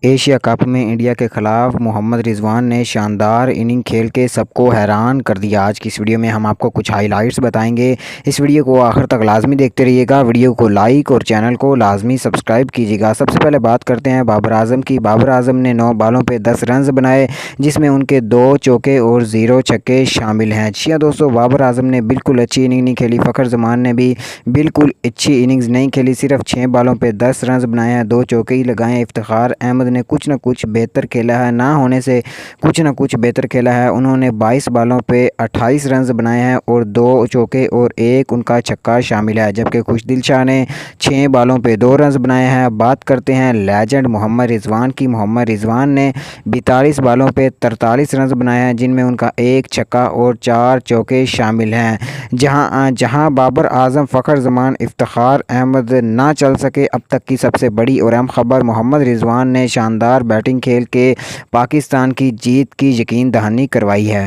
Asia cup میں India کے خلاف محمد رضوان نے شاندار اننگ کھیل کے سب کو حیران کر دیا۔ آج کی اس ویڈیو میں ہم آپ کو کچھ ہائی لائٹس بتائیں گے۔ اس ویڈیو کو آخر تک لازمی دیکھتے رہیے گا۔ ویڈیو کو لائک اور چینل کو لازمی سبسکرائب کیجیے گا۔ سب سے پہلے بات کرتے ہیں بابر اعظم کی۔ بابر اعظم نے 9 بالوں پہ 10 رنز بنائے، جس میں ان کے 2 چوکے اور 0 چھکے شامل ہیں۔ جی ہاں دوستو، بابر اعظم نے بالکل اچھی اننگ نہیں کھیلی۔ فخر زمان نے بھی بالکل اچھی اننگز نہیں کھیلی، صرف 6 بالوں پہ 10 رنز بنائے ہیں، 2 چوکے ہی لگائے ہیں۔ افتخار احمد نے کچھ نہ کچھ بہتر کھیلا ہے، نہ ہونے سے کچھ نہ کچھ بہتر کھیلا ہے۔ انہوں نے 22 بالوں پہ 28 رنز بنائے ہیں اور 2 چوکے اور 1 ان کا چھکا شامل ہے، جبکہ خوشدل شاہ نے 6 بالوں پہ 2 رنز بنائے ہیں۔ بات کرتے ہیں لیجنڈ محمد رضوان کی۔ محمد رضوان نے 42 بالوں پہ 43 رنز بنائے ہیں، جن میں ان کا 1 چھکا اور 4 چوکے شامل ہیں۔ جہاں بابر اعظم، فخر زمان، افتخار احمد نہ چل سکے۔ اب تک کی سب سے بڑی اور اہم خبر، محمد رضوان نے شاندار بیٹنگ کھیل کے پاکستان کی جیت کی یقین دہانی کروائی ہے۔